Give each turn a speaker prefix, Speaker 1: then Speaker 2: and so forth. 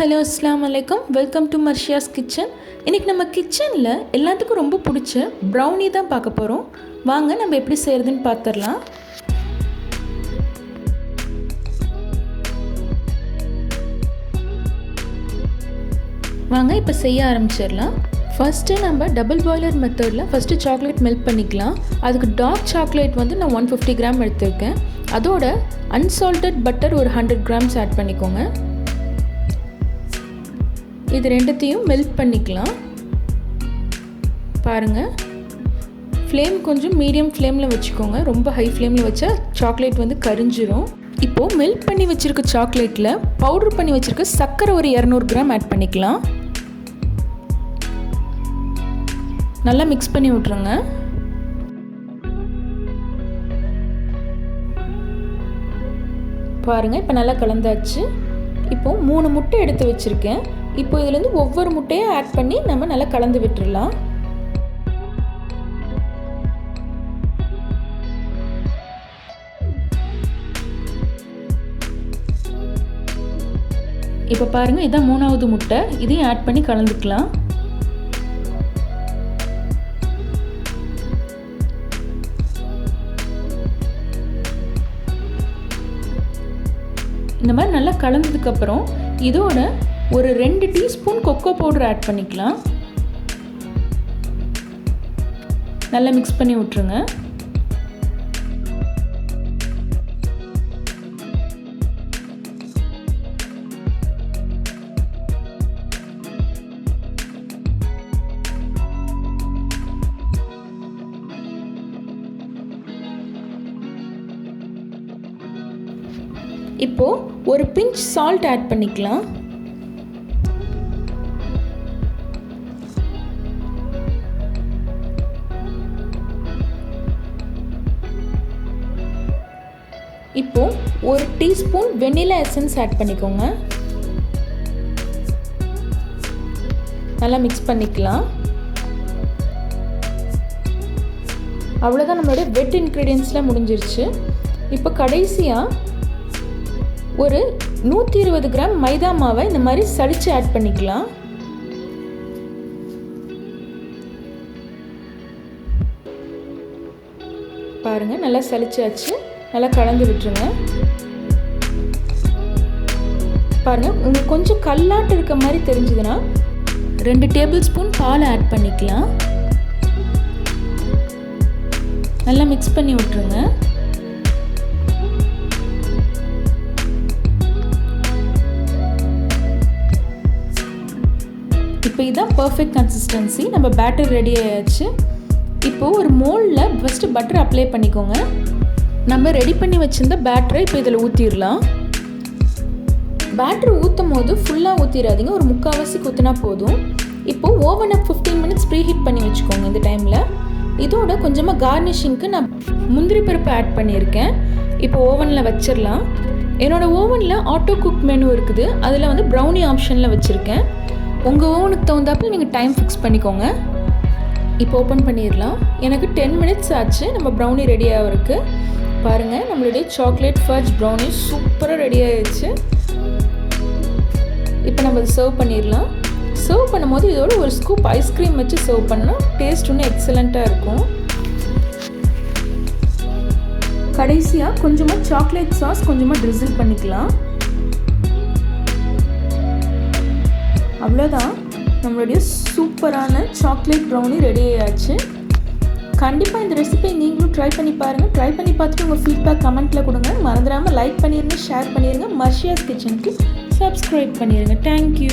Speaker 1: Hello அஸ்ஸலாமு அலைக்கும். Welcome to Marshia's kitchen. இன்றைக்கி நம்ம கிச்சனில் எல்லாத்துக்கும் ரொம்ப பிடிச்ச ப்ரௌனி தான் பார்க்க போகிறோம். வாங்க நம்ம எப்படி செய்கிறதுன்னு பார்த்துடலாம். வாங்க இப்போ செய்ய ஆரம்பிச்சிடலாம். ஃபஸ்ட்டு நம்ம டபுள் பாய்லர் மெத்தடில் ஃபஸ்ட்டு சாக்லேட் மெல்ட் பண்ணிக்கலாம். அதுக்கு டார்க் சாக்லேட் வந்து நான் 150 கிராம் எடுத்திருக்கேன். அதோட அன்சால்டட் பட்டர் ஒரு 100 கிராம்ஸ் ஆட் பண்ணிக்கோங்க. இது ரெண்டுத்தையும் மெல்ட் பண்ணிக்கலாம். பாருங்கள், ஃப்ளேம் கொஞ்சம் மீடியம் ஃப்ளேமில் வச்சுக்கோங்க. ரொம்ப ஹை ஃப்ளேமில் வச்சா சாக்லேட் வந்து கரிஞ்சிரும். இப்போது மெல்ட் பண்ணி வச்சுருக்க சாக்லேட்டில் பவுடர் பண்ணி வச்சுருக்க சர்க்கரை ஒரு 200 கிராம் ஆட் பண்ணிக்கலாம். நல்லா மிக்ஸ் பண்ணி விட்ருங்க. பாருங்கள், இப்போ நல்லா கலந்தாச்சு. இப்போது 3 முட்டை எடுத்து வச்சுருக்கேன். இப்போ இதுலேருந்து ஒவ்வொரு முட்டையும் ஆட் பண்ணி நம்ம நல்லா கலந்து விட்டுடலாம். இப்போ பாருங்கள், இதான் 3வது முட்டை. இதையும் ஆட் பண்ணி கலந்துக்கலாம். இந்த மாதிரி நல்லா கலந்ததுக்கப்புறம் இதோட ஒரு 2 டீஸ்பூன் கொக்கோ பவுடர் ஆட் பண்ணிக்கலாம். நல்லா மிக்ஸ் பண்ணி விட்டுருங்க. இப்போ ஒரு பிஞ்ச் சால்ட் ஆட் பண்ணிக்கலாம். இப்போ ஒரு டீஸ்பூன் வெனிலா எசன்ஸ் ஆட் பண்ணிக்கோங்க. நல்லா மிக்ஸ் பண்ணிக்கலாம். அவ்வளோதான், நம்மளுடைய வெட் இன்க்ரீடியன்ஸ்லாம் முடிஞ்சிருச்சு. இப்போ கடைசியாக ஒரு 120 கிராம் மைதா மாவை இந்த மாதிரி சலிச்சு ஆட் பண்ணிக்கலாம். பாருங்கள், நல்லா சலிச்சாச்சு. நல்லா கலந்து விட்டுருங்க. பாருங்கள், உங்களுக்கு கொஞ்சம் கல்லாட்டு இருக்க மாதிரி தெரிஞ்சதுன்னா 2 டேபிள் ஸ்பூன் பால் ஆட் பண்ணிக்கலாம். நல்லா மிக்ஸ் பண்ணி விட்டுருங்க. இப்போ இதுதான் பர்ஃபெக்ட் கன்சிஸ்டன்சி. நம்ம பேட்டர் ரெடி ஆயாச்சு. இப்போது ஒரு மோல்டில் ஃபஸ்ட்டு பட்டர் அப்ளை பண்ணிக்கோங்க. நம்ம ரெடி பண்ணி வச்சுருந்த பேட்டரை இப்போ இதில் ஊற்றிடலாம். பேட்டர் ஊற்றும் போது ஃபுல்லாக ஊற்றிடாதீங்க, ஒரு 3/4 ஊற்றினா போதும். இப்போது ஓவனை 15 மினிட்ஸ் ப்ரீ ஹீட் பண்ணி வச்சுக்கோங்க. இந்த டைமில் இதோட கொஞ்சமாக கார்னிஷிங்க்கு நான் முந்திரி பருப்பு ஆட் பண்ணியிருக்கேன். இப்போ ஓவனில் வச்சிடலாம். என்னோடய ஓவனில் ஆட்டோ குக் மெனு இருக்குது. அதில் வந்து ப்ரௌனி ஆப்ஷனில் வச்சுருக்கேன். உங்கள் ஓவனுக்கு தகுந்தாப்பில் நீங்கள் டைம் ஃபிக்ஸ் பண்ணிக்கோங்க. இப்போ ஓப்பன் பண்ணிடலாம். எனக்கு 10 மினிட்ஸ் ஆச்சு நம்ம ப்ரௌனி ரெடி ஆகிறதுக்கு. பாருங்கள், நம்மளுடைய சாக்லேட் ஃபர்ஜ் ப்ரௌனி சூப்பராக ரெடி ஆகிடுச்சு. இப்போ நம்ம அதை சர்வ் பண்ணிடலாம். சர்வ் பண்ணும்போது இதோட ஒரு ஸ்கூப் ஐஸ்கிரீம் வச்சு சர்வ் பண்ணால் டேஸ்ட் இன்னும் எக்ஸலண்ட்டாக இருக்கும். கடைசியாக கொஞ்சமாக சாக்லேட் சாஸ் கொஞ்சமாக ட்ரிசில் பண்ணிக்கலாம். அவ்வளோதான், நம்மளுடைய சூப்பரான சாக்லேட் ப்ரௌனி ரெடி ஆயாச்சு. கண்டிப்பாக இந்த ரெசிபியை நீங்களும் ட்ரை பண்ணி பாருங்கள். ட்ரை பண்ணி பார்த்துட்டு உங்கள் ஃபீட்பேக் கமெண்ட்டில் கொடுங்க. மறந்துடாமல் லைக் பண்ணிடுங்க, ஷேர் பண்ணிடுங்க. மர்ஷியாஸ் கிச்சனுக்கு சப்ஸ்கிரைப் பண்ணிடுங்க. தேங்க்யூ.